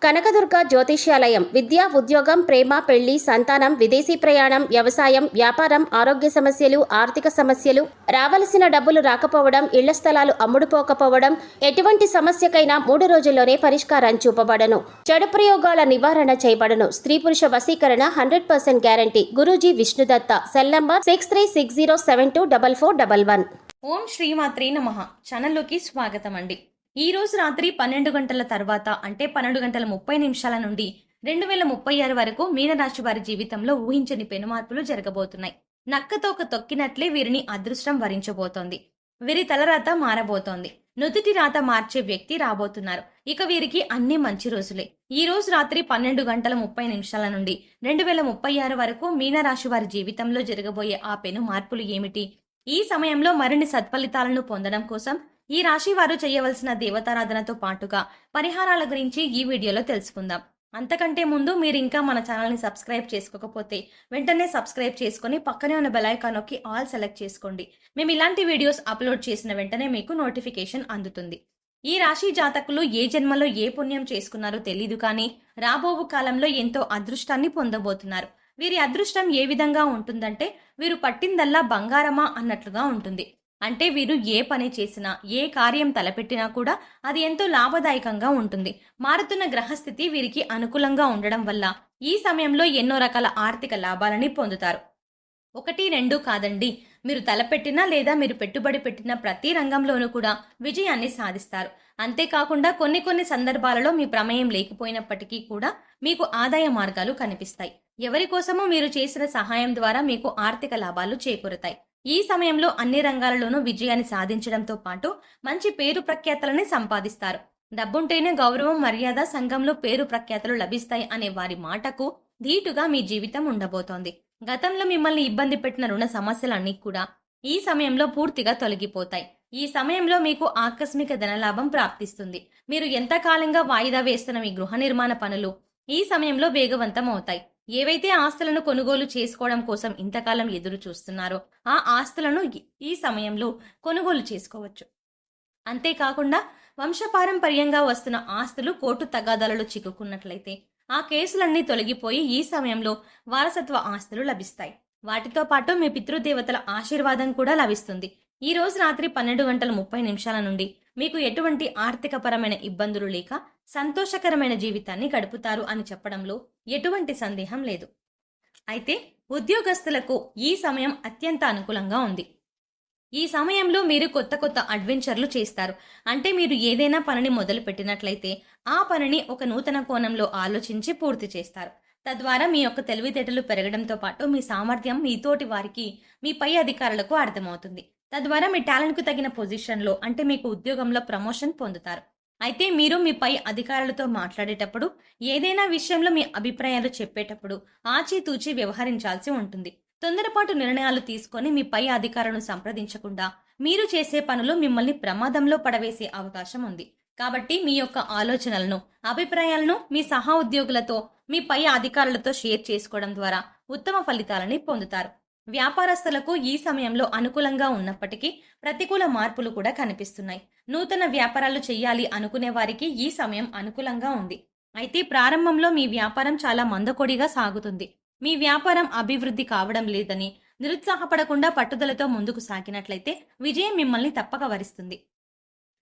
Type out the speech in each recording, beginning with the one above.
కనకదుర్గ జ్యోతిష్యాలయం విద్య, ఉద్యోగం, ప్రేమ, పెళ్లి, సంతానం, విదేశీ ప్రయాణం, వ్యవసాయం, వ్యాపారం, ఆరోగ్య సమస్యలు, ఆర్థిక సమస్యలు, రావలసిన డబ్బులు రాకపోవడం, ఇళ్ల స్థలాలు అమ్ముడుపోకపోవడం, ఎటువంటి సమస్యకైనా 3 రోజుల్లోనే పరిష్కారం చూపబడను. చెడు ప్రయోగాల నివారణ చేయబడను. స్త్రీ పురుష వశీకరణ 100% guarantee. Guruji Vishnudatta. Cell number 6360724411. ఓం శ్రీమాత్రే నమః. ఛానల్లోకి స్వాగతం అండి. ఈ రోజు రాత్రి 12 గంటల తర్వాత అంటే 12:30 నుండి 2036 వరకు మీనరాశి వారి జీవితంలో ఊహించని పెనుమార్పులు జరగబోతున్నాయి. నక్కతోక తొక్కినట్లే వీరిని అదృష్టం వరించబోతోంది. వీరి తలరాత మారబోతోంది. నుదుటి రాత మార్చే వ్యక్తి రాబోతున్నారు. ఇక వీరికి అన్ని మంచి రోజులే. ఈ రోజు రాత్రి 12:30 నుండి 2036 వరకు మీనరాశి వారి జీవితంలో జరగబోయే ఆ పెను మార్పులు ఏమిటి? ఈ సమయంలో మరిన్ని సత్ఫలితాలను పొందడం కోసం ఈ రాశి వారు చేయవలసిన దేవతారాధనతో పాటుగా పరిహారాల గురించి ఈ వీడియోలో తెలుసుకుందాం. అంతకంటే ముందు మీరు ఇంకా మన ఛానల్ని సబ్స్క్రైబ్ చేసుకోకపోతే వెంటనే సబ్స్క్రైబ్ చేసుకుని పక్కనే ఉన్న బెల్ ఐకాన్ నొక్కి ఆల్ సెలెక్ట్ చేసుకోండి. మేము ఇలాంటి వీడియోస్ అప్లోడ్ చేసిన వెంటనే మీకు నోటిఫికేషన్ అందుతుంది. ఈ రాశి జాతకులు ఏ జన్మలో ఏ పుణ్యం చేసుకున్నారో తెలీదు, కానీ రాబోవు కాలంలో ఎంతో అదృష్టాన్ని పొందబోతున్నారు. వీరి అదృష్టం ఏ విధంగా ఉంటుందంటే వీరు పట్టిందల్లా బంగారమా అన్నట్లుగా ఉంటుంది. అంటే వీరు ఏ పని చేసినా, ఏ కార్యం తలపెట్టినా కూడా అది ఎంతో లాభదాయకంగా ఉంటుంది. మారుతున్న గ్రహస్థితి వీరికి అనుకూలంగా ఉండడం వల్ల ఈ సమయంలో ఎన్నో రకాల ఆర్థిక లాభాలని పొందుతారు. 1, 2 కాదండి, మీరు తలపెట్టినా లేదా మీరు పెట్టుబడి పెట్టిన ప్రతి రంగంలోనూ కూడా విజయాన్ని సాధిస్తారు. అంతేకాకుండా కొన్ని సందర్భాలలో మీ ప్రమేయం లేకపోయినప్పటికీ కూడా మీకు ఆదాయ మార్గాలు కనిపిస్తాయి. ఎవరి కోసమో మీరు చేసిన సహాయం ద్వారా మీకు ఆర్థిక లాభాలు చేకూరుతాయి. ఈ సమయంలో అన్ని రంగాలలోనూ విజయాన్ని సాధించడంతో పాటు మంచి పేరు ప్రఖ్యాతలని సంపాదిస్తారు. డబ్బుంటేనే గౌరవం, మర్యాద, సంఘంలో పేరు ప్రఖ్యాతలు లభిస్తాయి అనే వారి మాటకు ధీటుగా మీ జీవితం ఉండబోతోంది. గతంలో మిమ్మల్ని ఇబ్బంది పెట్టిన రుణ సమస్యలన్నీ కూడా ఈ సమయంలో పూర్తిగా తొలగిపోతాయి. ఈ సమయంలో మీకు ఆకస్మిక ధనలాభం ప్రాప్తిస్తుంది. మీరు ఎంతకాలంగా వాయిదా వేస్తున్న మీ గృహ నిర్మాణ పనులు ఈ సమయంలో వేగవంతం అవుతాయి. ఏవైతే ఆస్తులను కొనుగోలు చేసుకోవడం కోసం ఇంతకాలం ఎదురు చూస్తున్నారో ఆ ఆస్తులను ఈ సమయంలో కొనుగోలు చేసుకోవచ్చు. అంతేకాకుండా వంశపారంపర్యంగా వస్తున్న ఆస్తులు కోర్టు తగాదాలలో చిక్కుకున్నట్లయితే ఆ కేసులన్నీ తొలగిపోయి ఈ సమయంలో వారసత్వ ఆస్తులు లభిస్తాయి. వాటితో పాటు మీ పితృదేవతల ఆశీర్వాదం కూడా లభిస్తుంది. ఈ రోజు రాత్రి 12:30 నుండి మీకు ఎటువంటి ఆర్థికపరమైన ఇబ్బందులు లేక సంతోషకరమైన జీవితాన్ని గడుపుతారు అని చెప్పడంలో ఎటువంటి సందేహం లేదు. అయితే ఉద్యోగస్తులకు ఈ సమయం అత్యంత అనుకూలంగా ఉంది. ఈ సమయంలో మీరు కొత్త అడ్వెంచర్లు చేస్తారు. అంటే మీరు ఏదైనా పనిని మొదలు పెట్టినట్లయితే ఆ పనిని ఒక నూతన కోణంలో ఆలోచించి పూర్తి చేస్తారు. తద్వారా మీ యొక్క తెలివితేటలు పెరగడంతో పాటు మీ సామర్థ్యం మీ తోటి వారికి, మీ పై అధికారులకు అర్థమవుతుంది. తద్వారా మీ టాలెంట్కు తగిన పొజిషన్లో అంటే మీకు ఉద్యోగంలో ప్రమోషన్ పొందుతారు. అయితే మీరు మీ పై అధికారులతో మాట్లాడేటప్పుడు, ఏదైనా విషయంలో మీ అభిప్రాయాలు చెప్పేటప్పుడు ఆచితూచి వ్యవహరించాల్సి ఉంటుంది. తొందరపాటు నిర్ణయాలు తీసుకొని మీ పై అధికారులను సంప్రదించకుండా మీరు చేసే పనులు మిమ్మల్ని ప్రమాదంలో పడవేసే అవకాశం ఉంది. కాబట్టి మీ యొక్క ఆలోచనలను, అభిప్రాయాలను మీ సహా ఉద్యోగులతో, మీ పై అధికారులతో షేర్ చేసుకోవడం ద్వారా ఉత్తమ ఫలితాలని పొందుతారు. వ్యాపారస్తులకు ఈ సమయంలో అనుకూలంగా ఉన్నప్పటికీ ప్రతికూల మార్పులు కూడా కనిపిస్తున్నాయి. నూతన వ్యాపారాలు చేయాలి అనుకునే వారికి ఈ సమయం అనుకూలంగా ఉంది. అయితే ప్రారంభంలో మీ వ్యాపారం చాలా మందకొడిగా సాగుతుంది. మీ వ్యాపారం అభివృద్ధి కావడం లేదని నిరుత్సాహపడకుండా పట్టుదలతో ముందుకు సాగినట్లయితే విజయం మిమ్మల్ని తప్పక వరిస్తుంది.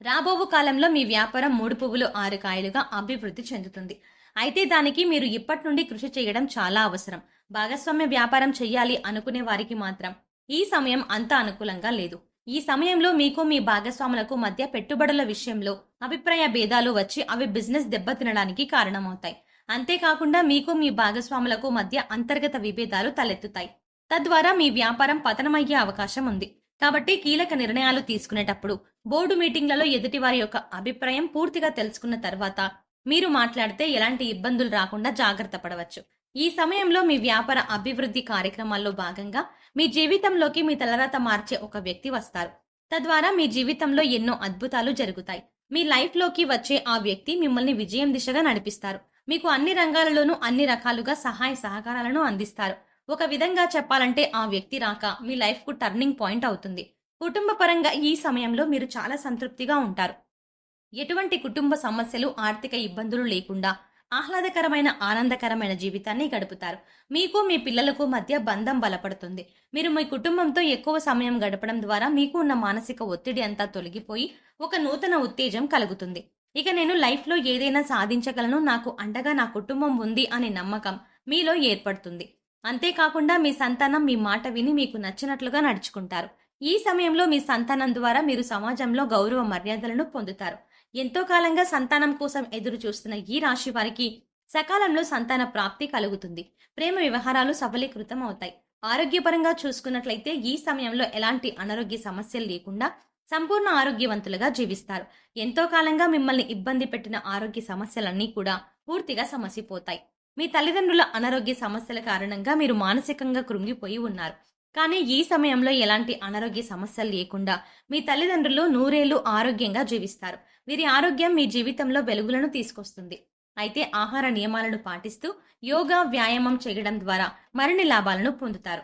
రాబోవు కాలంలో మీ వ్యాపారం 3 పువ్వులు 6 కాయలుగా అభివృద్ధి చెందుతుంది. అయితే దానికి మీరు ఇప్పటి నుండి కృషి చేయడం చాలా అవసరం. భాగస్వామ్య వ్యాపారం చెయ్యాలి అనుకునే వారికి మాత్రం ఈ సమయం అంత అనుకూలంగా లేదు. ఈ సమయంలో మీకు మీ భాగస్వాములకు మధ్య పెట్టుబడుల విషయంలో అభిప్రాయ భేదాలు వచ్చి అవి బిజినెస్ దెబ్బతినడానికి కారణమవుతాయి. అంతేకాకుండా మీకు మీ భాగస్వాములకు మధ్య అంతర్గత విభేదాలు తలెత్తుతాయి. తద్వారా మీ వ్యాపారం పతనమయ్యే అవకాశం ఉంది. కాబట్టి కీలక నిర్ణయాలు తీసుకునేటప్పుడు బోర్డు మీటింగ్లలో ఎదుటివారి యొక్క అభిప్రాయం పూర్తిగా తెలుసుకున్న తర్వాత మీరు మాట్లాడితే ఎలాంటి ఇబ్బందులు రాకుండా జాగ్రత్త పడవచ్చు. ఈ సమయంలో మీ వ్యాపార అభివృద్ధి కార్యక్రమాల్లో భాగంగా మీ జీవితంలోకి మీ తలరాత మార్చే ఒక వ్యక్తి వస్తారు. తద్వారా మీ జీవితంలో ఎన్నో అద్భుతాలు జరుగుతాయి. మీ లైఫ్లోకి వచ్చే ఆ వ్యక్తి మిమ్మల్ని విజయం దిశగా నడిపిస్తారు. మీకు అన్ని రంగాలలోనూ అన్ని రకాలుగా సహాయ సహకారాలను అందిస్తారు. ఒక విధంగా చెప్పాలంటే ఆ వ్యక్తి రాక మీ లైఫ్కు టర్నింగ్ పాయింట్ అవుతుంది. కుటుంబ పరంగా ఈ సమయంలో మీరు చాలా సంతృప్తిగా ఉంటారు. ఎటువంటి కుటుంబ సమస్యలు, ఆర్థిక ఇబ్బందులు లేకుండా ఆహ్లాదకరమైన ఆనందకరమైన జీవితాన్ని గడుపుతారు. మీకు మీ పిల్లలకు మధ్య బంధం బలపడుతుంది. మీరు మీ కుటుంబంతో ఎక్కువ సమయం గడపడం ద్వారా మీకు ఉన్న మానసిక ఒత్తిడి అంతా తొలగిపోయి ఒక నూతన ఉత్తేజం కలుగుతుంది. ఇక నేను లైఫ్లో ఏదైనా సాధించగలను, నాకు అండగా నా కుటుంబం ఉంది అనే నమ్మకం మీలో ఏర్పడుతుంది. అంతేకాకుండా మీ సంతానం మీ మాట విని మీకు నచ్చినట్లుగా నడుచుకుంటారు. ఈ సమయంలో మీ సంతానం ద్వారా మీరు సమాజంలో గౌరవ మర్యాదలను పొందుతారు. ఎంతో కాలంగా సంతానం కోసం ఎదురు చూస్తున్న ఈ రాశి వారికి సకాలంలో సంతాన ప్రాప్తి కలుగుతుంది. ప్రేమ వ్యవహారాలు సఫలీకృతం అవుతాయి. ఆరోగ్యపరంగా చూసుకున్నట్లయితే ఈ సమయంలో ఎలాంటి అనారోగ్య సమస్యలు లేకుండా సంపూర్ణ ఆరోగ్యవంతులుగా జీవిస్తారు. ఎంతో కాలంగా మిమ్మల్ని ఇబ్బంది పెట్టిన ఆరోగ్య సమస్యలన్నీ కూడా పూర్తిగా సమసిపోతాయి. మీ తల్లిదండ్రుల అనారోగ్య సమస్యల కారణంగా మీరు మానసికంగా కృంగిపోయి ఉన్నారు. కానీ ఈ సమయంలో ఎలాంటి అనారోగ్య సమస్యలు లేకుండా మీ తల్లిదండ్రులు నూరేళ్లు ఆరోగ్యంగా జీవిస్తారు. వీరి ఆరోగ్యం మీ జీవితంలో వెలుగులను తీసుకొస్తుంది. అయితే ఆహార నియమాలను పాటిస్తూ యోగా, వ్యాయామం చేయడం ద్వారా మరిన్ని లాభాలను పొందుతారు.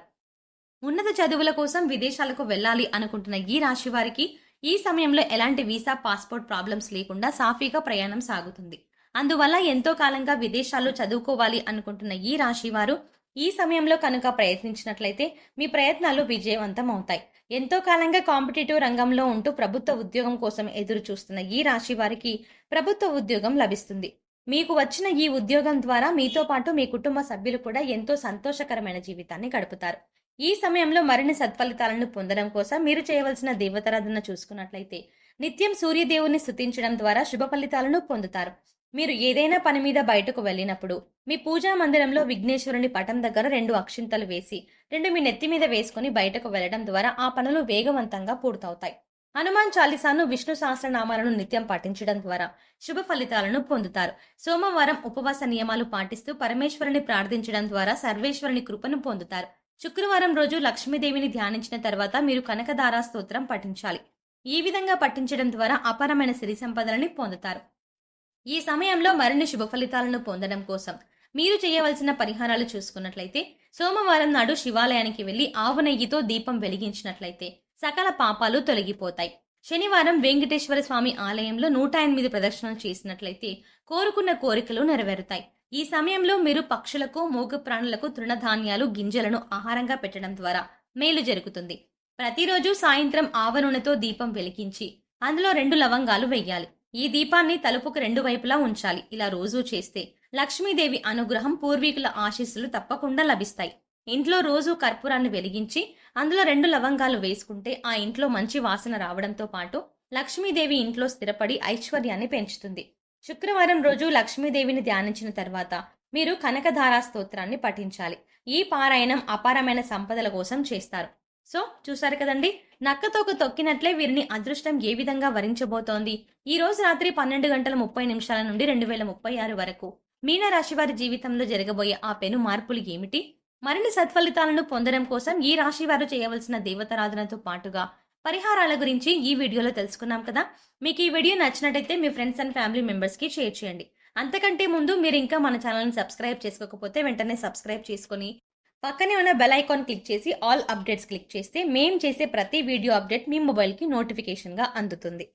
ఉన్నత చదువుల కోసం విదేశాలకు వెళ్ళాలి అనుకుంటున్న ఈ రాశి వారికి ఈ సమయంలో ఎలాంటి వీసా, పాస్పోర్ట్ ప్రాబ్లమ్స్ లేకుండా సాఫీగా ప్రయాణం సాగుతుంది. అందువల్ల ఎంతో కాలంగా విదేశాల్లో చదువుకోవాలి అనుకుంటున్న ఈ రాశి వారు ఈ సమయంలో కనుక ప్రయత్నించినట్లయితే మీ ప్రయత్నాలు విజయవంతం అవుతాయి. ఎంతో కాలంగా కాంపిటేటివ్ రంగంలో ఉంటూ ప్రభుత్వ ఉద్యోగం కోసం ఎదురు చూస్తున్న ఈ రాశి వారికి ప్రభుత్వ ఉద్యోగం లభిస్తుంది. మీకు వచ్చిన ఈ ఉద్యోగం ద్వారా మీతో పాటు మీ కుటుంబ సభ్యులు కూడా ఎంతో సంతోషకరమైన జీవితాన్ని గడుపుతారు. ఈ సమయంలో మరిన్ని సత్ఫలితాలను పొందడం కోసం మీరు చేయవలసిన దేవతారాధన చూసుకున్నట్లయితే నిత్యం సూర్యదేవుని స్తుతించడం ద్వారా శుభ ఫలితాలను పొందుతారు. మీరు ఏదైనా పని మీద బయటకు వెళ్ళినప్పుడు మీ పూజా మందిరంలో విఘ్నేశ్వరుని పటం దగ్గర 2 అక్షింతలు వేసి 2 మీ నెత్తి మీద వేసుకుని బయటకు వెళ్లడం ద్వారా ఆ పనులు వేగవంతంగా పూర్తవుతాయి. హనుమాన్ చాలీసాను, విష్ణు సహస్రనామాలను నిత్యం పఠించడం ద్వారా శుభ ఫలితాలను పొందుతారు. సోమవారం ఉపవాస నియమాలు పాటిస్తూ పరమేశ్వరుని ప్రార్థించడం ద్వారా సర్వేశ్వరుని కృపను పొందుతారు. శుక్రవారం రోజు లక్ష్మీదేవిని ధ్యానించిన తర్వాత మీరు కనకదారా స్తోత్రం పఠించాలి. ఈ విధంగా పఠించడం ద్వారా అపారమైన సిరి సంపదలని పొందుతారు. ఈ సమయంలో మరిన్ని శుభ ఫలితాలను పొందడం కోసం మీరు చేయవలసిన పరిహారాలు చూసుకున్నట్లయితే సోమవారం నాడు శివాలయానికి వెళ్లి ఆవు నెయ్యితో దీపం వెలిగించినట్లయితే సకల పాపాలు తొలగిపోతాయి. శనివారం వెంకటేశ్వర స్వామి ఆలయంలో 108 ప్రదక్షిణలు చేసినట్లయితే కోరుకున్న కోరికలు నెరవేరుతాయి. ఈ సమయంలో మీరు పక్షులకు, మూగ ప్రాణులకు తృణధాన్యాలు, గింజలను ఆహారంగా పెట్టడం ద్వారా మేలు జరుగుతుంది. ప్రతిరోజు సాయంత్రం ఆవ నూనెతో దీపం వెలిగించి అందులో 2 లవంగాలు వెయ్యాలి. ఈ దీపాన్ని తలుపుకు 2 వైపులా ఉంచాలి. ఇలా రోజూ చేస్తే లక్ష్మీదేవి అనుగ్రహం, పూర్వీకుల ఆశీస్సులు తప్పకుండా లభిస్తాయి. ఇంట్లో రోజు కర్పూరాన్ని వెలిగించి అందులో 2 లవంగాలు వేసుకుంటే ఆ ఇంట్లో మంచి వాసన రావడంతో పాటు లక్ష్మీదేవి ఇంట్లో స్థిరపడి ఐశ్వర్యాన్ని పెంచుతుంది. శుక్రవారం రోజు లక్ష్మీదేవిని ధ్యానించిన తర్వాత మీరు కనకధారా స్తోత్రాన్ని పఠించాలి. ఈ పారాయణం అపారమైన సంపదల కోసం చేస్తారు. సో చూసారు కదండి, నక్కతోక తొక్కినట్లే వీరిని అదృష్టం ఏ విధంగా వరించబోతోంది. ఈ రోజు రాత్రి 12:30 నుండి 2036 వరకు మీనరాశి వారి జీవితంలో జరగబోయే ఆ పెను మార్పులు ఏమిటి? మరిన్ని సత్ఫలితాలను పొందడం కోసం ఈ రాశి వారు చేయవలసిన దేవతారాధనతో పాటుగా పరిహారాల గురించి ఈ వీడియోలో తెలుసుకున్నాం కదా. మీకు ఈ వీడియో నచ్చినట్టయితే మీ ఫ్రెండ్స్ అండ్ ఫ్యామిలీ మెంబర్స్కి షేర్ చేయండి. అంతకంటే ముందు మీరు ఇంకా మన ఛానల్ని సబ్స్క్రైబ్ చేసుకోకపోతే వెంటనే సబ్స్క్రైబ్ చేసుకొని పక్కనే ఉన్న బెల్ ఐకాన్ క్లిక్ చేసి ఆల్ అప్డేట్స్ క్లిక్ చేస్తే మేం చేసే ప్రతి వీడియో అప్డేట్ మీ మొబైల్కి నోటిఫికేషన్గా అందుతుంది.